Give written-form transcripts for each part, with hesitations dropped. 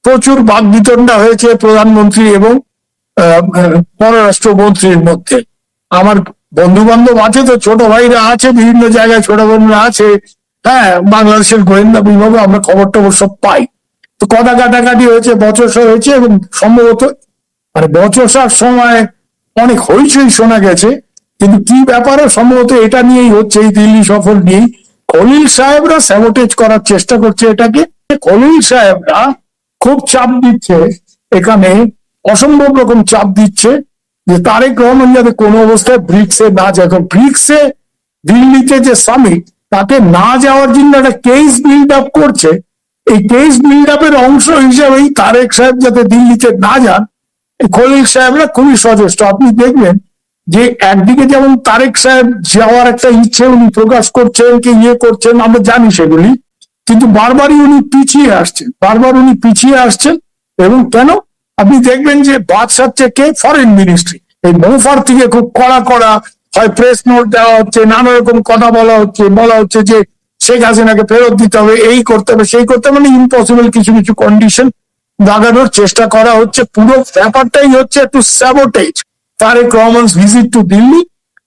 প্রচুর বাকবিতণ্ডা হয়েছে প্রধানমন্ত্রী এবং পররাষ্ট্রমন্ত্রীর মধ্যে। আমার বন্ধু বান্ধব আছে, তো ছোট ভাইরা আছে, বিভিন্ন জায়গায় ছোট বোনরা আছে, হ্যাঁ, বাংলাদেশের গোয়েন্দা বিভাগে আমরা খবর টবর সব পাই। তো কথা কাটাকাটি হয়েছে, বচসা হয়েছে, এবং সম্ভবত মানে বচসার সময় অনেক হইচই শোনা গেছে, কিন্তু কি ব্যাপারে সম্ভবত এটা নিয়েই হচ্ছে, এই দিল্লি সফর নিয়েই খলিল সাহেবরা স্যাবোটেজ করার চেষ্টা করছে এটাকে। খলিল সাহেবরা খুব চাপ দিচ্ছে এখানে, অসম্ভব রকম চাপ দিচ্ছে যে তারেক রহমান যাতে কোনো অবস্থায় ব্রিক্সে না যায়। এখন ব্রিক্সে দিল্লিতে যে সামিট, তাতে না যাওয়ার জন্য একটা কেস বিল্ড আপ করছে। এই কেস বিল্ড আপের অংশ হিসেবেই তারেক সাহেব যাতে দিল্লিতে না যান, খলিল সাহেবরা খুবই সচেষ্ট। আপনি দেখবেন যে একদিকে যেমন তারেক সাহেব যাওয়ার একটা ইচ্ছে উনি প্রকাশ করছেন, কি ইয়ে করছেন, আমরা জানি সেগুলি, কিন্তু বারবারই উনি পিছিয়ে আসছেন। এবং কেন আপনি দেখবেন যে বাদ সাচ্ছে কে, ফরেন মিনিস্ট্রি, এই মোফার থেকে খুব কড়া কড়া হয় প্রেস নোট দেওয়া হচ্ছে, নানা রকম কথা বলা হচ্ছে যে শেখ হাসিনাকে ফেরত দিতে হবে, এই করতে হবে, সেই করতে হবে, মানে ইম্পসিবল কিছু কিছু কন্ডিশন লাগানোর চেষ্টা করা হচ্ছে। পুরো ব্যাপারটাই হচ্ছে একটু sabotage Tarique Rahman visit to Delhi,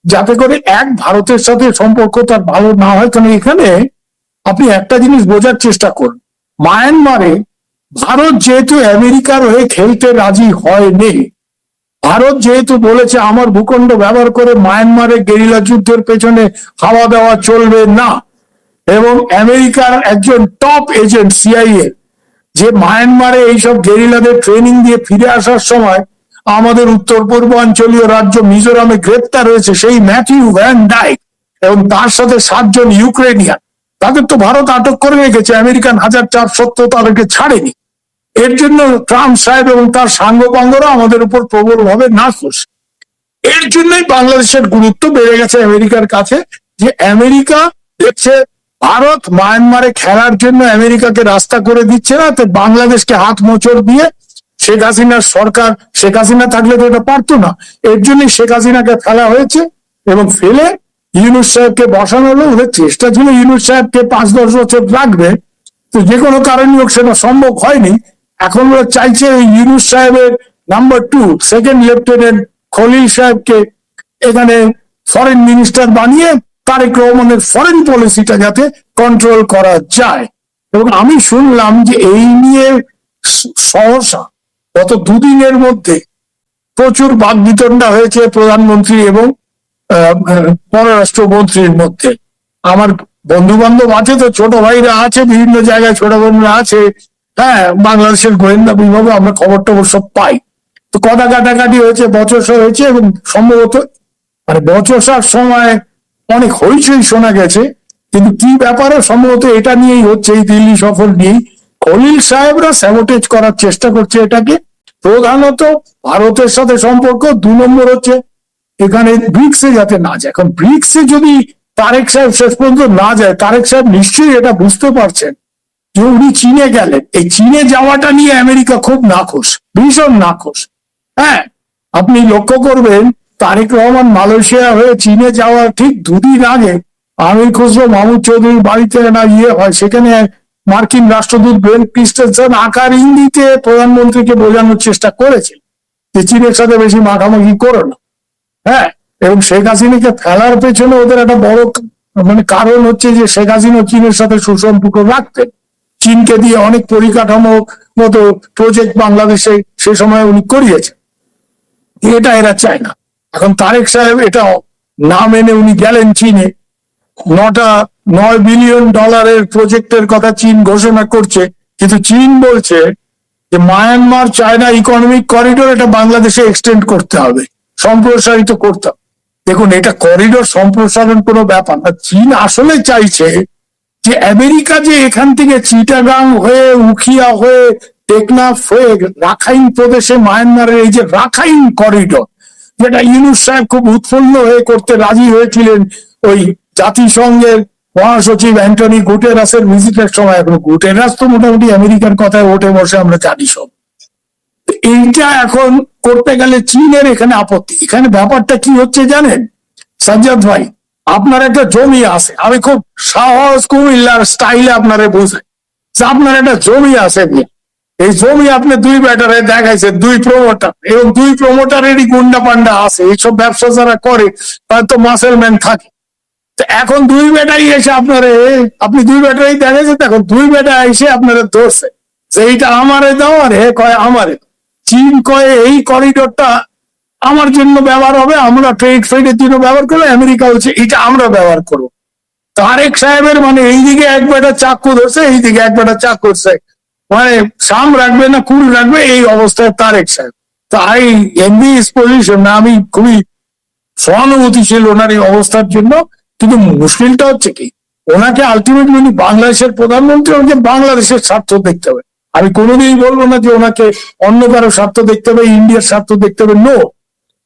যাতে করে ভারতের সাথে সম্পর্ক তার ভালো না হয়। কারণ এখানে আপনি একটা জিনিস বোঝার চেষ্টা করুন, মায়ানমারে ভারত যেহেতু আমেরিকার হয়ে খেলতে রাজি হয়নি, ভারত যেহেতু বলেছে আমার ভূখণ্ড ব্যবহার করে মায়ানমারে গেরিলা যুদ্ধের পেছনে হাওয়া দেওয়া চলবে না, এবং আমেরিকার একজন টপ এজেন্ট সিআইএ যে মায়ানমারে এইসব গেরিলাদের ট্রেনিং দিয়ে ফিরে আসার সময় আমাদের উত্তর পূর্বাঞ্চলীয় রাজ্য মিজোরামে গ্রেপ্তার হয়েছে, সেই ম্যাথিউ ভ্যান ডাইক এবং তার সাথে 7 জন ইউক্রেনিয়ান, তাদের তো ভারত আটক করে রেখেছে, আমেরিকান 1004 সত্ত্বেও তাদেরকে ছাড়েনি। এর জন্য ট্রাম্প সাহেব এবং তার সাঙ্গপাঙ্গরা আমাদের উপর প্রবলভাবে নাখোশ। এর জন্যই বাংলাদেশের গুরুত্ব বেড়ে গেছে আমেরিকার কাছে, যে আমেরিকা দেখছে ভারত মায়ানমারে খেলার জন্য আমেরিকাকে রাস্তা করে দিচ্ছে না, তো বাংলাদেশকে হাত মোচড় দিয়ে শেখ হাসিনার সরকার, শেখ হাসিনা থাকলে তো এটা পারতো না, এর জন্যই শেখ হাসিনাকে ফেলা হয়েছে এবং ফেলে ইউনূস সাহেবকে বসানো হলো। ওদের চেষ্টা ছিল ইউনূস সাহেবকে 5-10 বছর রাখবে, তো যে কোনো কারণে হোক সেটা সম্ভব হয়নি। এখন ওরা চাইছে ওই ইউনূস সাহেবের নাম্বার 2 সেকেন্ড লেফটেন্যান্ট খলিল সাহেবকে এখানে ফরেন মিনিস্টার বানিয়ে তারেক রহমানের ফরেন পলিসিটা যাতে কন্ট্রোল করা যায়। এবং আমি শুনলাম যে এই নিয়ে সহসা গত 2 দিনের মধ্যে প্রচুর বাকবিতণ্ডা হয়েছে প্রধানমন্ত্রী এবং পররাষ্ট্রমন্ত্রীর মধ্যে। আমার বন্ধু বান্ধব আছে, তো ছোট ভাইরা আছে, বিভিন্ন জায়গায় ছোট বোনরা আছে, হ্যাঁ, বাংলাদেশের গোয়েন্দা বিভাগে আমরা খবর টবর সব পাই। তো কথা কাটাকাটি হয়েছে, বচসা হয়েছে, এবং সম্ভবত মানে বচসার সময় অনেক হইচই শোনা গেছে, কিন্তু কি ব্যাপারে সম্ভবত এটা নিয়েই হচ্ছে, এই দিল্লি সফর নিয়েই খলিল সাহেবরা স্যাবোটেজ করার চেষ্টা করছে এটাকে। প্রধানত ভারতের সাথে সম্পর্ক, 2 নম্বর হচ্ছে এখানে ব্রিক্সে যাতে না যায়। এখন ব্রিক্সে যদি তারেক সাহেব শেষ পর্যন্ত না যায়, তারেক সাহেব নিশ্চয়ই এটা বুঝতে পারছেন যে উনি চীনে গেলেন, এই চীনে যাওয়াটা নিয়ে আমেরিকা খুব নাখোশ, ভীষণ নাখোশ। হ্যাঁ, আপনি লক্ষ্য করবেন তারেক রহমান মালয়েশিয়া হয়ে চীনে যাওয়ার ঠিক 2 দিন আগে আমির খুসরো মাহমুদ চৌধুরীর বাড়িতে না হয়, সেখানে মার্কিন রাষ্ট্রদূত বেন ক্রিস্টেনসন আকার ইঙ্গিতে প্রধানমন্ত্রীকে বোঝানোর চেষ্টা করেছে যে চীনের সাথে বেশি মাখামাখি করো না। হ্যাঁ, এবং শেখ হাসিনাকে ফেলার পেছনে ওদের একটা বড় মানে কারণ হচ্ছে যে শেখ হাসিনা চীনের সাথে সুসম্পর্ক রাখতেন, চীনকে দিয়ে অনেক পরিকাঠামো মতো প্রজেক্ট বাংলাদেশে সে সময় উনি করিয়েছেন, এটা এরা চায় না। এখন তারেক সাহেব এটা না মেনে উনি গেলেন চীনে, 9 বিলিয়ন ডলারের প্রজেক্টের কথা চীন ঘোষণা করছে, কিন্তু চীন বলছে যে মায়ানমার চায়না ইকোনমিক করিডোর এটা বাংলাদেশে এক্সটেন্ড করতে হবে, সম্প্রসারিত করতে হবে। দেখুন, এটা করিডোর সম্প্রসারণ কোনো ব্যাপার না। চীন আসলে চাইছে যে আমেরিকা যে এখান থেকে চিটাগাং হয়ে, উখিয়া হয়ে, টেকনাফ হয়ে রাখাইন প্রদেশে মায়ানমারের এই যে রাখাইন করিডোর, যেটা ইউনূস সাহেব খুব উৎফুল্ল হয়ে করতে রাজি হয়েছিলেন ওই জাতিসংঘের মহাসচিব অ্যান্টনি গুটেরাসের ভিজিটের সময়। এখন গুটেরাস তো মোটামুটি আমেরিকার কথায় ওঠে বসে, আমরা জানি সব। এইটা এখন করতে গেলে চীনের এখানে আপত্তি। এখানে ব্যাপারটা কি হচ্ছে জানেন সাজ্জাদ ভাই, আপনার একটা জমি আছে, আমি খুব সহজ কুমিল্লার স্টাইলে আপনারে বোঝাই, আপনার একটা জমি আছে, এই জমি আপনি দুই ব্যাটারে দেখাইছে, দুই প্রমোটার, এবং দুই প্রমোটারেরই গুন্ডা পান্ডা আছে। এইসব ব্যবসা যারা করে তার তো মাসেলম্যান থাকে। তো এখন দুই বেটাই এসে আপনারে, আপনি দুই বেটাই দেখাইছেন, এখন দুই বেটা এসে আপনারা ধরছে যে এইটা আমারে দাও, আর হে কয় আমারে। চীন কয়ে এই করিডোরটা আমার জন্য ব্যবহার হবে, আমরা ট্রেড ফ্রেডের জন্য ব্যবহার করবো, আমেরিকা হচ্ছে এটা আমরা ব্যবহার করবো। তারেক সাহেবের মানে এইদিকে এক বেটা চাকু ধরছে, এইদিকে এক বেটা চাক করছে, মানে সাম রাখবে না কুল রাখবে, এই অবস্থায় তারেক সাহেব। তাই এমনি পজিশন না, আমি খুবই সহানুভূতিশীল ওনার এই অবস্থার জন্য। কিন্তু মুশকিলটা হচ্ছে কি, ওনাকে আলটিমেটলি উনি বাংলাদেশের প্রধানমন্ত্রী, ওনাকে বাংলাদেশের স্বার্থ দেখতে হবে। আমি কোনোদিনই বলবো না যে ওনাকে অন্য কারো স্বার্থ দেখতে হবে, ইন্ডিয়ার স্বার্থ দেখতে হবে। নো,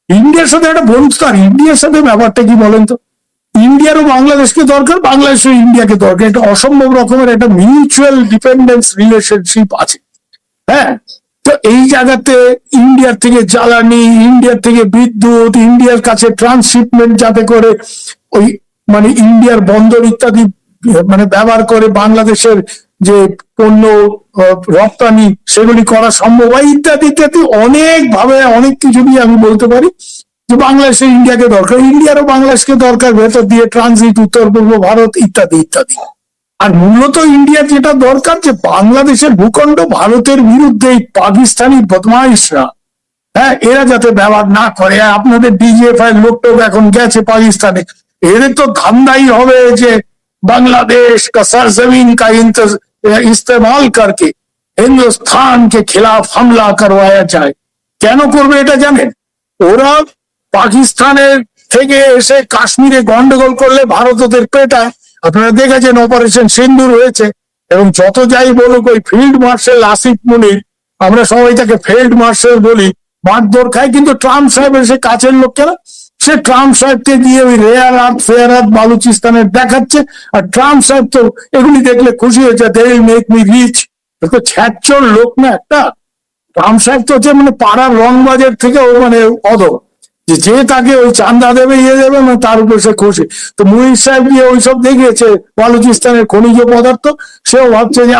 ইন্ডিয়ার সাথে একটা বন্ধুত্ব, আর ইন্ডিয়ার সাথে ব্যাপারটা কি বলেন তো, ইন্ডিয়ারও বাংলাদেশকে দরকার, বাংলাদেশও ইন্ডিয়াকে দরকার। এটা অসম্ভব রকমের একটা মিউচুয়াল ডিপেন্ডেন্স রিলেশনশিপ আছে। হ্যাঁ, তো এই জায়গাতে ইন্ডিয়ার থেকে জ্বালানি, ইন্ডিয়ার থেকে বিদ্যুৎ, ইন্ডিয়ার কাছে ট্রান্সশিপমেন্ট যাতে করে ওই মানে ইন্ডিয়ার বন্দর ইত্যাদি মানে ব্যবহার করে বাংলাদেশের যে পণ্য রপ্তানি সেগুলি করা সম্ভব হয়, ইত্যাদি ইত্যাদি অনেক ভাবে অনেক কিছু দিয়ে আমি বলতে পারি যে বাংলাদেশে ইন্ডিয়াকে দরকার, ইন্ডিয়ারও বাংলাদেশকে দরকার, ভেতর দিয়ে ট্রানজিট উত্তর পূর্ব ভারত ইত্যাদি ইত্যাদি। আর মূলত ইন্ডিয়ার যেটা দরকার যে বাংলাদেশের ভূখণ্ড ভারতের বিরুদ্ধে এই পাকিস্তানি বদমাইশরা, হ্যাঁ, এরা যাতে ব্যবহার না করে। আপনাদের ডিজিএফআই লোকটোক এখন গেছে পাকিস্তানে, এদের তো ধান্দাই হবে যে बांग्लादेश का सरजमीन का इस्तेमाल करके हिंदुस्तान के खिलाफ हमला करवाया जाए। কেন করবে এটা জানেন? ওরা পাকিস্তানের থেকে এসে কাশ্মীরে গন্ডগোল করলে ভারত ওদের পেটায়। আপনারা দেখেছেন অপারেশন সিন্দুর হয়েছে, এবং যত যাই বলুক ওই ফিল্ড মার্শাল আসিফ মুনির, আমরা সবাই তাকে ফিল্ড মার্শাল বলি, মারধর খায়, কিন্তু ট্রাম্প সাহেবের সে কাছের লোকেরা, সে ট্রাম্প সাহেবকে দিয়ে ওই রেয়ারাত ফেয়ারাত বালুচিস্তানের দেখাচ্ছে। আর ট্রাম্প সাহেব তো এগুলি দেখলে খুশি হয়েছে, they will make me rich. তো ছ্যাচর লোক না একটা ট্রাম্প সাহেব, তো হচ্ছে মানে পাড়ার রংবাজের থেকে ও মানে অধম, যে তাকে ওই চান্দা দেবে ইয়ে দেবে, মানে তার উপর সে খুশি। তো মুহিত সাহেব গিয়ে ওইসব দেখিয়েছে বালুচিস্তানের খনিজ পদার্থ, সেও ভাবছে যে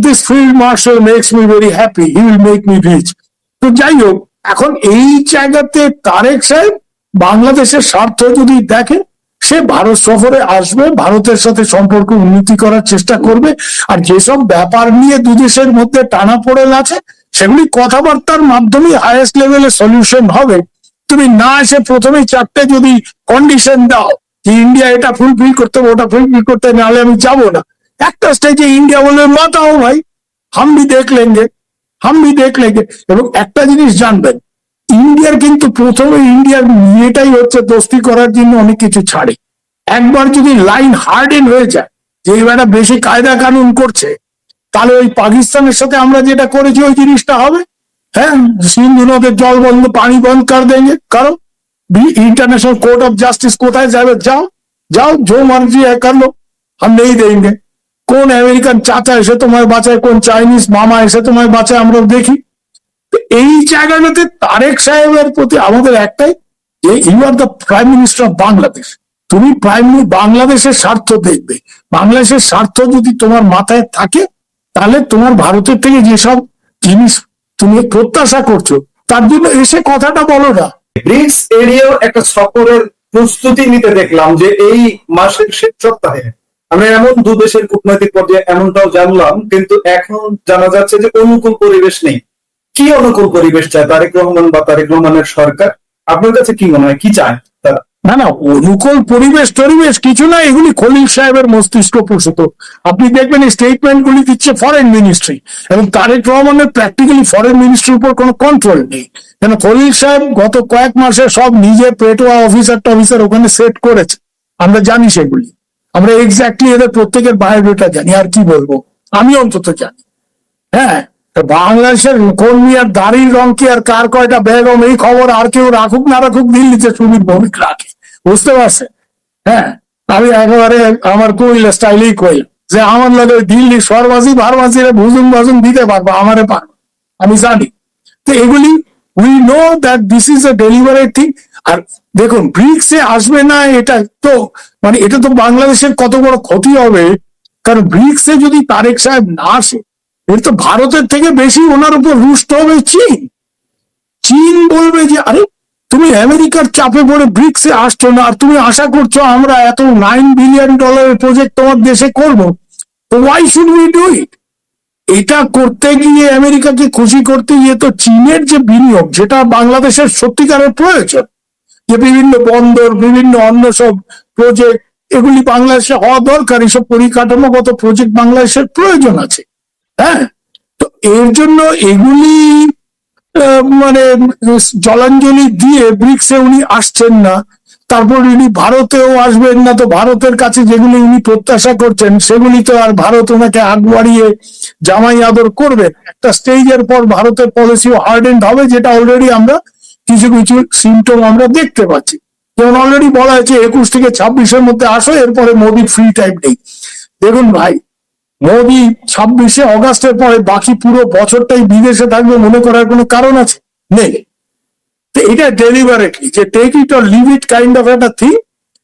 this field marshal makes me very happy, he will make me rich. তো যাই হোক, এখন এই জায়গাতে তারেক সাহেব বাংলাদেশের স্বার্থ যদি দেখে, সে ভারত সফরে আসবে, ভারতের সাথে সম্পর্ক উন্নতি করার চেষ্টা করবে। আর যেসব ব্যাপার নিয়ে দুদেশের মধ্যে টানাপোড়েন আছে সেগুলি কথাবার্তার মাধ্যমে হাইয়েস্ট লেভেলে সলিউশন হবে। তুমি না এসে প্রথমেই চারটে যদি কন্ডিশন দাও যে ইন্ডিয়া এটা ফুলফিল করতে হবে, ওটা ফুলফিল করতে, নাহলে আমি যাবো না, একটা স্টেজে ইন্ডিয়া বলবে মাতাও ভাই হাম ভি দেখ লেঙ্গে, হাম ভি দেখ লেঙ্গে। এবং একটা জিনিস জানবেন, ইন্ডিয়ার কিন্তু প্রথমে ইন্ডিয়ার ইয়েটাই হচ্ছে দোস্তি করার জন্য অনেক কিছু ছাড়ে। একবার যদি লাইন হার্ডেন হয়ে যায় যে এবারে বেশি কায়দা কানুন করছে, তাহলে ওই পাকিস্তানের সাথে আমরা যেটা করেছি ওই জিনিসটা হবে। হ্যাঁ, সিন্ধু নদের জল বন্ধ, পানি বন্ধ কর দেंगे, কারো इंटरनेशनल कोर्ट ऑफ जस्टिस কোথায় যাবে, যাও যাও, जो मर्जी है कर लो, हम नहीं देंगे। কোন আমেরিকান চাচা এসে তোমায় বাঁচায়, কোন চাইনিজ মামা এসে তোমায় বাঁচায়, আমরা দেখি। এই জায়গাটাতে তারেক সাহেবের প্রতি আমাদের একটাই যে you are the prime minister of Bangladesh, তুমি বাংলাদেশের স্বার্থ দেখবে। বাংলাদেশের স্বার্থ যদি তোমার মাথায় থাকে, তাহলে তোমার ভারতের থেকে যেসব জিনিস তুমি প্রত্যাশা করছো তার জন্য এসে কথাটা বলো না। ব্রিক্স এরিয়াও একটা সফরের প্রস্তুতি নিতে দেখলাম যে এই মাসের শেষ সপ্তাহে আমরা এমন দু দেশের কূটনৈতিক পর্যায়ে এমনটাও জানলাম, কিন্তু এখন জানা যাচ্ছে যে অনুকূল পরিবেশ নেই। কি অনুকূল পরিবেশ চায় তারেক রহমান বা তারেক রহমানের সরকার? আপনার কাছে কি মনে হয়, কি চায় তারা? না না, অনুকূল পরিবেশ টরিবেশ কিছু না, এগুলি খলিল সাহেবের মস্তিষ্ক প্রসূত। আপনি দেখবেন এই স্টেটমেন্ট গুলি দিচ্ছে ফরেন মিনিস্ট্রি, এবং তারেক রহমানের প্র্যাকটিক্যালি ফরেন মিনিস্ট্রির উপর কোনো কন্ট্রোল নেই। কেন খলিল সাহেব গত কয়েক মাসে সব নিজে পেটোয়া অফিসার ওখানে সেট করেছে, আমরা জানি সেগুলি, আমরা এক্স্যাক্টলি এদের প্রত্যেকের বায়োডেটা জানি। আর কি বলবো, আমি অন্তত জানি। হ্যাঁ, বাংলাদেশের কর্মী আর দাড়ির রং কি আর কার কয়টা বেগম, এই খবর আর কেউ রাখুক না রাখুক, দিল্লিতে সুবীর ভৌমিক রাখে, বুঝতে পারছেন? হ্যাঁ, আমি একেবারে আমার কইলে স্টাইলেই কইলাম যে আমার লাগে দিল্লি সরবাজি ভারবাজিরা ভুজুং ভাজুং দিতে পারবো, আমারে পারবো, আমি জানি। তো এগুলি we know that this is a delivered thing. আর দেখুন, ব্রিক্সে আসবে না, এটা তো মানে এটা তো বাংলাদেশের কত বড় ক্ষতি হবে। কারণ ব্রিক্সে যদি তারেক সাহেব না আসে, এর তো ভারতের থেকে বেশি ওনার উপর রুষ্ট হবে চীন। চীন বলবে যে আরে তুমি আমেরিকার চাপে পড়ে ব্রিক্সে আসছো না, আর তুমি আশা করছো আমরা এত $9 বিলিয়ন প্রজেক্ট তোমার দেশে করবো, তো why should we do it? এটা করতে গিয়ে আমেরিকাকে খুশি করতে গিয়ে তো চীনের যে বিনিয়োগ, যেটা বাংলাদেশের সত্যিকারের প্রয়োজন, যে বিভিন্ন বন্দর, বিভিন্ন অন্য সব প্রজেক্ট, এগুলি বাংলাদেশে হওয়া দরকার, এসব পরিকাঠামোগত প্রজেক্ট বাংলাদেশের প্রয়োজন আছে। হ্যাঁ, তো এর জন্য এগুলি মানে জলাঞ্জলি দিয়ে ব্রিক্সে উনি আসছেন না। তারপর উনি ভারতেও আসবেন না, তো ভারতের কাছে যেগুলি উনি প্রত্যাশা করছেন সেগুলি তো আর ভারত ওনাকে আগ বাড়িয়ে জামাই আদর করবে। একটা স্টেজের পর ভারতের পলিসিও হার্ডেন্ড হবে, যেটা অলরেডি আমরা কিছু কিছু সিমটম আমরা দেখতে পাচ্ছি। যেমন অলরেডি বলা হয়েছে 21 থেকে 26-এর মধ্যে আসো, এরপরে মোদির ফ্রি টাইম নেই। দেখুন ভাই, মোদি 26শে অগাস্টের পরে বাকি পুরো বছরটাই বিদেশে থাকবে মনে করার কোনো কারণ আছে? নেই। তো এটা ডেলিভারেটলি যে take it or leave it kind of একটা থিং।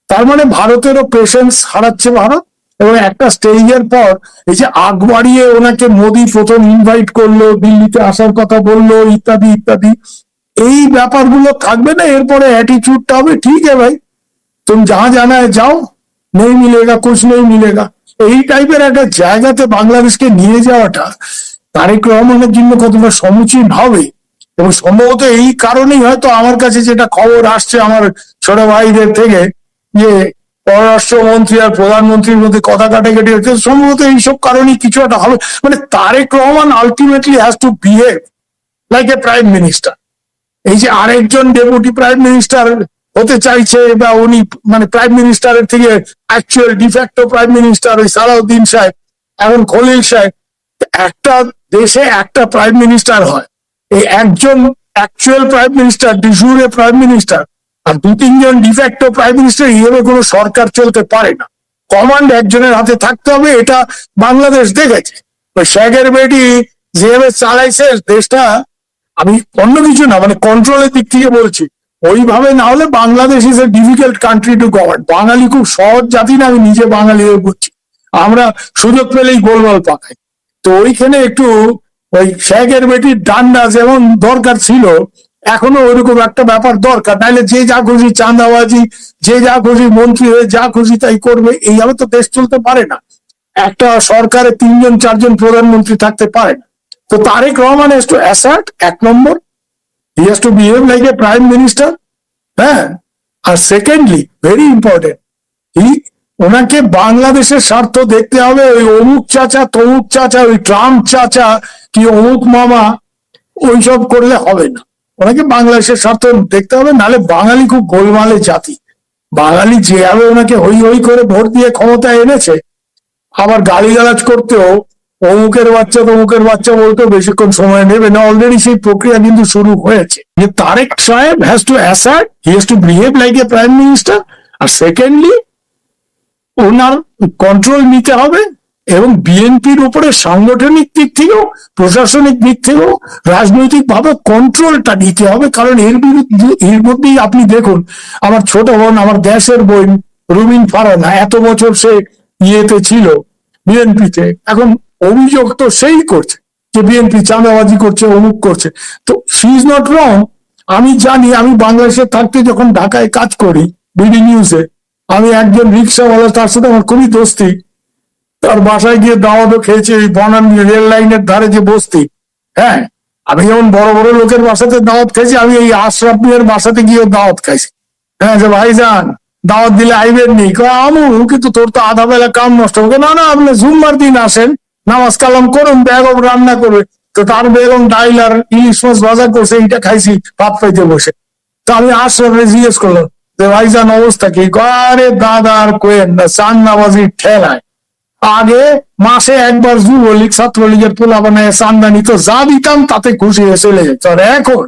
তার মানে ভারতেরও পেশেন্স হারাচ্ছে ভারত, এবং একটা স্টেজের পর এই যে আগ বাড়িয়ে ওনাকে মোদি প্রথম ইনভাইট করলো, দিল্লিতে আসার কথা বললো, ইত্যাদি ইত্যাদি, এই ব্যাপারগুলো থাকবে না। এরপরে অ্যাটিটিউডটা হবে ঠিক है ভাই, তুমি जहां जाना है जाओ, नहीं मिलेगा कुछ नहीं मिलेगा। এই টাইপের একটা জায়গাতে বাংলাদেশকে নিয়ে যাওয়াটা তারেক রহমানের জন্য কতটা সমীচীন হবে। এবং সম্ভবত এই কারণেই হয়তো আমার কাছে যেটা খবর আসছে আমার ছোট ভাইদের থেকে, যে পররাষ্ট্রমন্ত্রী আর প্রধানমন্ত্রীর মধ্যে কথা কাটাকাটি হচ্ছে, সম্ভবত এইসব কারণেই কিছু একটা হবে। মানে Tarique Rahman ultimately has to behave like a prime minister. এই যে আরেকজন ডেপুটি প্রাইম মিনিস্টার হতে চাইছে, বা উনি মানে প্রাইম মিনিস্টারের থেকে অ্যাকচুয়াল ডিফ্যাক্টো প্রাইম মিনিস্টার ওই সালাউদ্দিন সাহেব, এখন খলিল সাহেব। একটা দেশে একটা প্রাইম মিনিস্টার হয়, এই একজন actual prime minister, de jure prime minister, আর 2-3 জন ডিফ্যাক্টো প্রাইম মিনিস্টার, এইভাবে কোনো সরকার চলতে পারে না। কমান্ড একজনের হাতে থাকতে হবে। এটা বাংলাদেশ দেখেছে, ওই শেখের বেটি যেভাবে চালাইছে দেশটা, আমি অন্য কিছু না, মানে কন্ট্রোলের দিক থেকে বলছি, ওইভাবে না হলে Bangladesh is a difficult country to govern. বাঙালি খুব সহজ জাতি না, আমি নিজে বাঙালি হয়ে বলছি, আমরা সুযোগ পেলেই গোলমাল পাকাই। তো ওইখানে একটু ওই শেখের বেটির ডান্ডা যেমন দরকার ছিল, এখনো ওইরকম একটা ব্যাপার দরকার। নাহলে যে যা খুশি চাঁদাবাজি, যে যা খুশি মন্ত্রী হয়ে যা খুশি তাই করবে, এইভাবে তো দেশ চলতে পারে না। একটা সরকারে 3-4 জন প্রধানমন্ত্রী থাকতে পারে না। তো Tarique Rahman has to assert, 1 number, he has to behave like a prime minister. হ্যাঁ, আর সেকেন্ডলি ভেরি ইম্পর্টেন্ট, ওনাকে বাংলাদেশের স্বার্থ দেখতে হবে। ওই অমুক চাচা তমুক চাচা, ওই ট্রাম্প চাচা কি অমুক মামা, ওইসব করলে হবে না। ওনাকে বাংলাদেশের স্বার্থ দেখতে হবে, নাহলে বাঙালি খুব গোলমালে জাতি। বাঙালি যেভাবে ওনাকে হই হই করে ভোট দিয়ে ক্ষমতায় এনেছে, আবার গালিগালাজ করতেও অমুকের বাচ্চা তমুকের বাচ্চা বলতেও বেশিক্ষণ সময় নেবে না। অলরেডি সেই প্রক্রিয়া কিন্তু শুরু হয়েছে। যে তারেক সাহেব has to assert, he has to behave like a prime minister. আর সেকেন্ডলি ওনার কন্ট্রোল নিতে হবে, এবং বিএনপির উপরে সাংগঠনিক দিক থেকেও, প্রশাসনিক দিক থেকেও, রাজনৈতিক ভাবে কন্ট্রোলটা নিতে হবে। কারণ এর বিরুদ্ধে, এর মধ্যেই আপনি দেখুন, আমার ছোট বোন, আমার দেশের বোন রুমিন ফারানা, এত বছর সে ইয়েতে ছিল বিএনপিতে, এখন অভিযোগ তো সেই করছে যে বিএনপি চাঁদাবাজি করছে, অমুক করছে। তো শি ইজ নট রং। আমি জানি, আমি বাংলাদেশে থাকতে যখন ঢাকায় কাজ করি বিডি নিউজে, আমি একজন রিক্সাওয়ালা, তার সাথে আমার খুবই দোস্তি, তার বাসায় গিয়ে দাওয়াতও খেয়েছি, ওই বনানী রেল লাইনের ধারে যে বস্তি। হ্যাঁ, আমি যেমন বড় বড় লোকের বাসাতে দাওয়াত খাইছি, আমি এই আশরাফ মিয়ার বাসাতে গিয়ে দাওয়াত খাইছি। হ্যাঁ, যে ভাইজান দাওয়াত দিলে আইবেন নি? আমু, কিন্তু তোর তো আধা বেলা কাম নষ্ট হবে। না না, আপনি জুম্মার দিন আসেন, নামাজ কালাম করুন, বেগম রান্না করবে। তো তার বেগম ডাইল আর ইলিশ মাছ ভাজা করছে, এইটা খাইছি ভাত পাইতে বসে। তো আমি আশরাফে জিজ্ঞেস করলাম যে ভাইজান অবস্থা কি? আরে দাদা আর কোয়েন না, চান্দাবাজির ঠেলায় আগে মাসে একবার যুবলীগ ছাত্রলীগের পোলা বানায় চান্দা নিত, যা দিতাম তাতে খুশি হয়ে চলে যেত। আর এখন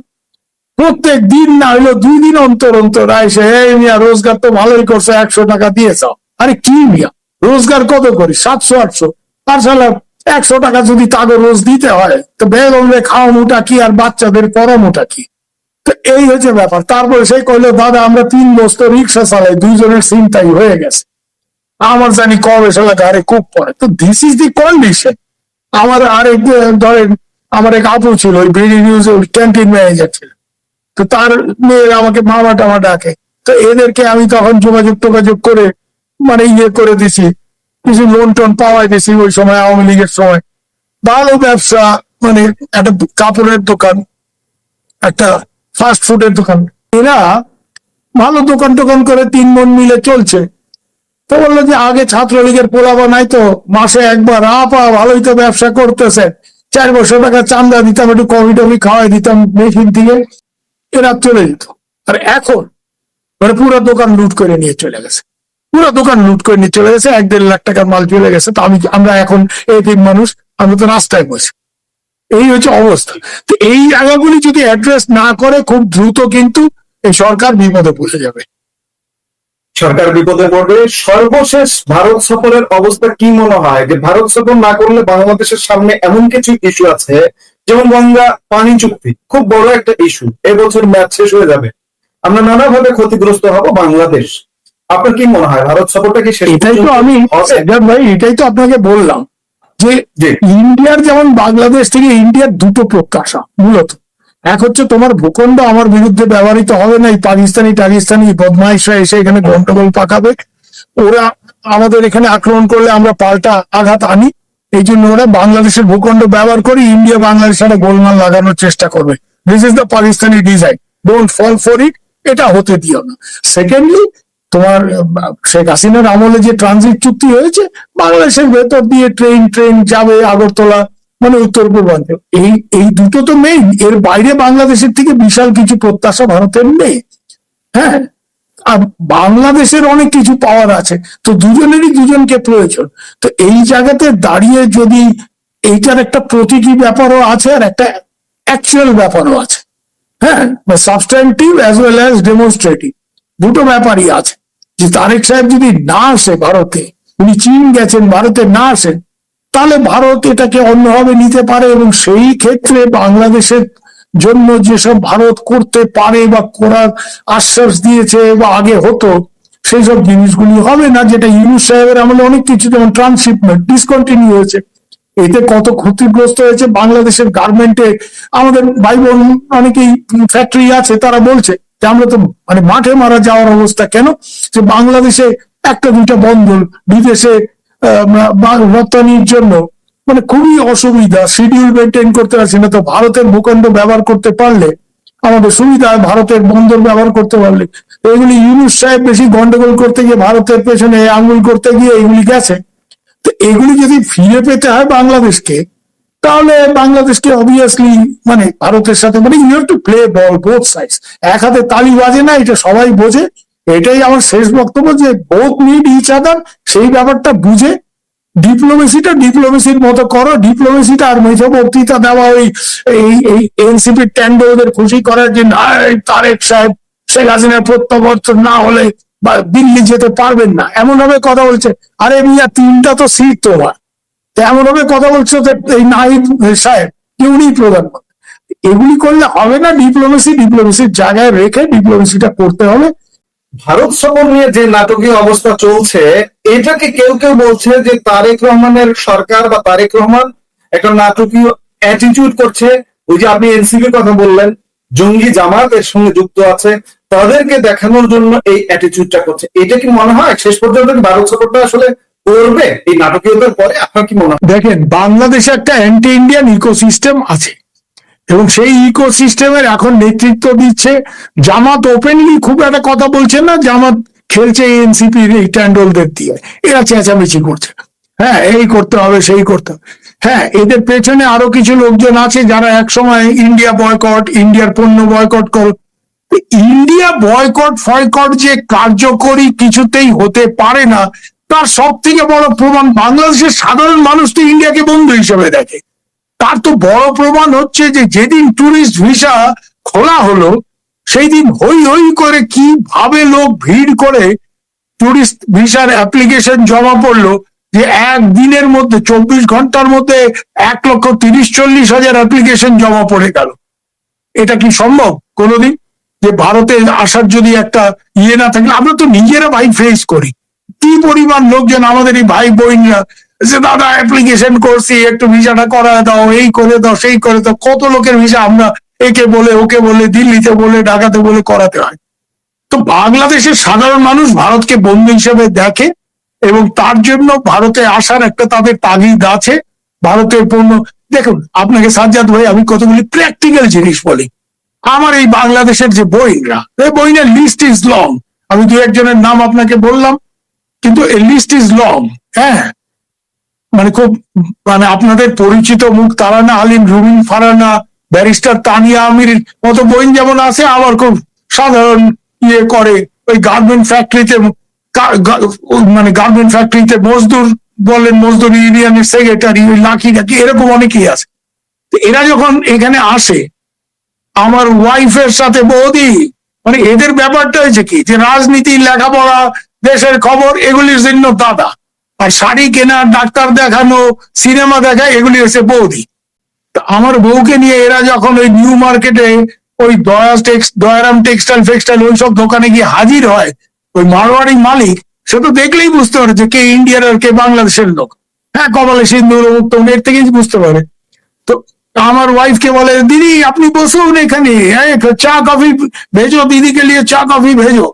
প্রত্যেক দিন না হইলো 2 দিন অন্তর অন্তর আইসে, এই মিয়া রোজগার তো ভালোই করছে, 100 টাকা দিয়ে যাও। আরে কি মিয়া, রোজগার কত করি? 700-800। আর সালা 100 টাকা যদি তাকে রোজ দিতে হয়, তো বেগমরে খাওয়া মোটা কি আর বাচ্চাদের পড়া মোটা কি? তো এই হচ্ছে ব্যাপার। তারপরে সে কইলো দাদা আমরা 3 বছর রিক্সা চালাই, 2 জনের চিন্তাই হয়ে গেছে, আমার জানি কবে সালা ঘরে খুব পড়ে। তো দিস ইজ দি কন্ডিশন। আমার আরেক ধরেন আমার এক আপু ছিল, ওই বিডি নিউজে ক্যান্টিন ম্যানেজার ছিল। তো তার মেয়ের আমাকে মামা টামা ডাকে। তো এদেরকে আমি তখন যোগাযোগ করে মানে করে দিছি, কিছু লোন টোন পাওয়াই দিছি ওই সময়, আওয়ামী লীগের সময়। ভালো ব্যবসা, মানে একটা কাপড়ের দোকান, একটা ফাস্ট ফুডের দোকান, এরা ভালো দোকান টোকান করে 3 বোন মিলে চলছে। তো বললো যে আগে ছাত্রলীগের পোলাবা নাই তো, মাসে একবার আপা ভালোই তো ব্যবসা করতেছে, 4 বছর টাকা চান্দা দিতাম, একটু কফি টফি খাওয়াই দিতাম মেশিন থেকে, এরা চলে যেত। আর এখন মানে পুরো দোকান লুট করে নিয়ে চলে গেছে, পুরো দোকান লুট করে নিয়ে চলে গেছে, 1-1.5 লাখ টাকার মাল চলে গেছে। তো আমরা এখন এই তিন মানুষ, আমরা তো রাস্তায় বসে, এই হচ্ছে অবস্থা। তো এই জায়গাগুলি যদি অ্যাড্রেস না করে খুব দ্রুত কিন্তু এই সরকার বিপদে পড়ে যাবে। সরকার বিপদে পড়বে। সর্বশেষ ভারত সফরের অবস্থা কি মনে হয়, যে ভারত সফর না করলে বাংলাদেশের সামনে এমন কিছু ইস্যু আছে, যেমন গঙ্গা পানি চুক্তি, খুব বড় একটা ইস্যু, এবছর ম্যাচ শেষ হয়ে যাবে, আমরা নানাভাবে ক্ষতিগ্রস্ত হব বাংলাদেশ। আপনার কি মনে হয় ভারত সফরটা কি শেষ এটাই তো আমি ভাই, এটাই তো আপনাকে বললাম যে ইন্ডিয়ার যেমন বাংলাদেশ থেকে ইন্ডিয়ার দুটো প্রত্যাশা মূলত। এক হচ্ছে তোমার ভূখণ্ড আমার বিরুদ্ধে ব্যবহৃত হবে না, এই পাকিস্তানি বদমাইশরা এসে এখানে গন্ডগোল পাকাবে, ওরা আমাদের এখানে আক্রমণ করলে আমরা পাল্টা আঘাত আনি, এই জন্য ওরা বাংলাদেশের ভূখণ্ড ব্যবহার করে ইন্ডিয়া বাংলাদেশের সাথে গোলমাল লাগানোর চেষ্টা করবে। This is the Pakistani design, don't fall for it, এটা হতে দিও না। সেকেন্ডলি, তোমার শেখ হাসিনার আমলে যে ট্রানজিট চুক্তি হয়েছে, বাংলাদেশের ভেতর দিয়ে ট্রেন যাবে আগরতলা, মানে উত্তর পূর্বাঞ্চল, এই দুটো তো মেইন। এর বাইরে বাংলাদেশের থেকে বিশাল কিছু প্রত্যাশা ভারতের নেই। হ্যাঁ, আর বাংলাদেশের অনেক কিছু পাওয়ার আছে, তো দুজনেরই দুজনকে প্রয়োজন। তো এই জায়গাতে দাঁড়িয়ে যদি এইটার একটা প্রতীকী ব্যাপারও আছে আর একটা অ্যাকচুয়াল ব্যাপারও আছে, হ্যাঁ, substantive as well as demonstrative, দুটো ব্যাপারই আছে। যে তারেক সাহেব যদি না আসে ভারতে, উনি চীন গেছেন, ভারতে না আসেন, তাহলে ভারত এটাকে অন্যভাবে নিতে পারে, এবং সেই ক্ষেত্রে বাংলাদেশের জন্য যেসব ভারত করতে পারে বা করার আশ্বাস দিয়েছে বা আগে হতো, সেই সব জিনিসগুলি হবে না। যেটা ইউনূস সাহেবের আমলে অনেক কিছু, যেমন ট্রান্সশিপমেন্ট ডিসকন্টিনিউ হয়েছে, এতে কত ক্ষতিগ্রস্ত হয়েছে বাংলাদেশের গার্মেন্টে। আমাদের ভাই বোন অনেকেই ফ্যাক্টরি আছে, তারা বলছে যে আমরা তো মানে মাঠে মারা যাওয়ার অবস্থা। কেন? যে বাংলাদেশে একটা দুইটা বন্দর বিদেশে রপ্তানির জন্য মানে খুবই অসুবিধা, শিডিউল মেনটেন করতে পারছি না। তো ভারতের ভূখণ্ড ব্যবহার করতে পারলে আমাদের সুবিধা হয়, ভারতের বন্দর ব্যবহার করতে পারলে। এগুলি ইউনূস সাহেব বেশি গন্ডগোল করতে গিয়ে, ভারতের পেছনে আঙুল করতে গিয়ে এগুলি গেছে। তো এগুলি যদি ফিরে পেতে হয় বাংলাদেশকে, তাহলে বাংলাদেশকে অবভিয়াসলি মানে ভারতের সাথে মানে you have to play ball both sides. এক হাতে তালি বাজে না, এটা সবাই বোঝে। এটাই আমার শেষ বক্তব্য, যে বোথ নিড ইচ আদার, সেই ব্যাপারটা বুঝে ডিপ্লোমেসির মতো করো। ডিপ্লোমেসিটা আর মেঝে বক্তৃতা দেওয়া, ওই এই এনসিপি ট্যান্ডোদের খুশি করার জন্য তারেক সাহেব শেখ হাসিনার প্রত্যাবর্তন না হলে বা দিল্লি যেতে পারবেন না, এমন ভাবে কথা বলছে। আরে মিয়া, 3টা তো সিট তোমার, এমন ভাবে কথা বলছো যে এই নাহিদ সাহেব উনি প্রধানমন্ত্রী। এগুলি করলে হবে না। ডিপ্লোমেসির জায়গায় রেখে ডিপ্লোমেসিটা করতে হবে। ভারত সফর নিয়ে যে নাটকীয় অবস্থা চলছে, এটাকে কেউ কেউ বলছে যে তারেক রহমানের সরকার বা তারেক রহমান একটা নাটকীয় অ্যাটিটিউড করছে। ওই যে আপনি এনসিপির কথা বললেন, জঙ্গি জামাত এর সঙ্গে যুক্ত আছে, তাদেরকে দেখানোর জন্য এই অ্যাটিটিউডটা করছে। এটা কি মনে হয় শেষ পর্যন্ত ভারত সফরটা আসলে করবে এই নাটকীয়তার পরে? আপনার কি মনে হয়? দেখেন, বাংলাদেশে একটা অ্যান্টি ইন্ডিয়ান ইকোসিস্টেম আছে, এবং সেই ইকোসিস্টেমের এখন নেতৃত্ব দিচ্ছে জামাত। ওপেনলি খুব একটা কথা বলছেন না, জামাত খেলছে এনসিপির এই ট্যান্ডলদের দিয়ে, এরা চেঁচামেচি করছে, হ্যাঁ এই করতে হবে সেই করতে হবে। হ্যাঁ, এদের পেছনে আরো কিছু লোকজন আছে যারা একসময় ইন্ডিয়া বয়কট, ইন্ডিয়ার পণ্য বয়কট করো। ইন্ডিয়া বয়কট ফয়কট যে কার্যকরী কিছুতেই হতে পারে না, তার সব থেকে বড় প্রমাণ বাংলাদেশের সাধারণ মানুষ তো ইন্ডিয়াকে বন্ধু হিসেবে দেখে। তার তো বড় প্রমাণ হচ্ছে যে যেদিন টুরিস্ট ভিসা খোলা হলো, সেই দিন হই হই করে কিভাবে লোক ভিড় করে টুরিস্ট ভিসার অ্যাপ্লিকেশন জমা পড়লো, যে একদিনের মধ্যে 24 ঘন্টার মধ্যে 1,30,40,000 অ্যাপ্লিকেশন জমা পড়ে গেল। এটা কি সম্ভব কোনোদিন? যে ভারতে আসার যদি একটা ইয়ে না থাকলে, আমরা তো নিজেরা ভাই ফেস করি কি পরিমাণ লোকজন, আমাদের এই ভাই বোনরা যে দাদা অ্যাপ্লিকেশন করছি, একটু ভিসাটা করা দাও, এই করে দাও, সেই করে দাও। কত লোকের ভিসা আমরা একে বলে ওকে বলে, দিল্লিতে বলে, ঢাকাতে বলে করাতে হয়। তো বাংলাদেশের সাধারণ মানুষ ভারতকে বন্ধু হিসেবে দেখে, এবং তার জন্য ভারতে আসার একটা তাদের তাগিদ আছে। ভারতের পণ্য, দেখুন আপনাকে সাজ্জাদ ভাই আমি কতগুলি প্র্যাকটিক্যাল জিনিস বলি। আমার এই বাংলাদেশের যে বইনরা, এই বইনের লিস্ট ইজ লং। আমি দু একজনের নাম আপনাকে বললাম, কিন্তু এই লিস্ট ইজ লং। হ্যাঁ, মানে খুব, মানে আপনাদের পরিচিত মুখ তারানা আলিম, রুবিন ফারানা, ব্যারিস্টার তানিয়া আমির মতো বইন যেমন আছে, আবার খুব সাধারণ ইয়ে করে ওই গার্মেন্ট ফ্যাক্টরিতে, মানে গার্মেন্ট ফ্যাক্টরিতে মজদুর বলেন, মজদুর ইউনিয়নের সেক্রেটারি, ওই লাকি নাকি, এরকম অনেকেই আছে। তো এরা যখন এখানে আসে, আমার ওয়াইফের সাথে বৌদি, মানে এদের ব্যাপারটা হয়েছে কি, যে রাজনীতি, লেখাপড়া, দেশের খবর, এগুলির জন্য দাদা, আর শাড়ি কেনা, ডাক্তার দেখানো, সিনেমা দেখা, এগুলি হচ্ছে বৌদি। তা আমার বউকে নিয়ে এরা যখন ওই নিউ মার্কেটে ওই দয়ারাম টেক্সটাইল ফেক্সটাইল ওইসব দোকানে গিয়ে হাজির হয়, ওই মারোয়ারি মালিক সে তো দেখলেই বুঝতে পারে যে কে ইন্ডিয়ার আর কে বাংলাদেশের লোক। হ্যাঁ, কপালে সিন্দুর, উত্তম, এর থেকেই বুঝতে পারে। তো আমার ওয়াইফকে বলে, দিদি আপনি বসুন এখানে, চা কফি ভেজো, দিদিকে নিয়ে চা কফি ভেজো,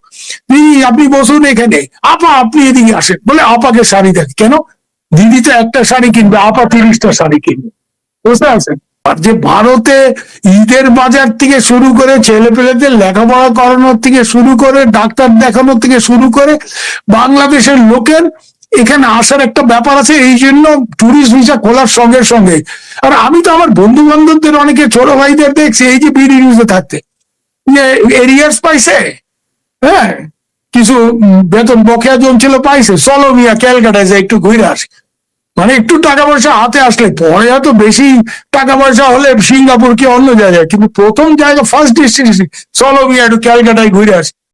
দিদি আপনি বসুন এখানে, আপা আপনি এদিকে আসেন। বলে আপাকে শাড়ি দেখ কেন, দিদি তো একটা শাড়ি কিনবে, আপা 30টা শাড়ি কিনবে। বুঝতে পারছেন? আর যে ভারতে ঈদের বাজার থেকে শুরু করে, ছেলে পেলেদের লেখাপড়া করানোর থেকে শুরু করে, ডাক্তার দেখানোর থেকে শুরু করে, বাংলাদেশের লোকের এখানে আসার একটা ব্যাপার আছে। এই জন্য টুরিস্ট ভিসা খোলার সঙ্গে সঙ্গে, আর আমি তো আমার বন্ধু বান্ধবদের অনেকে ছোট ভাইদের দেখছি এই যে বিডি নিউজে থাকতে, যে এরিয়ার্স পাইছে, হ্যাঁ কিছু বেতন বকেয়া জমছিল, পাইছে, চলো মিয়া ক্যালকাটায় যায় একটু ঘুরে আসে। মানে একটু টাকা পয়সা হাতে আসলে, পরে হয়তো বেশি টাকা পয়সা হলে সিঙ্গাপুর কি অন্য জায়গায়, কিন্তু প্রথম জায়গা, ফার্স্ট ডেস্টিনেশন, চলো মিয়া একটু ক্যালকাটায় ঘুরে আসে।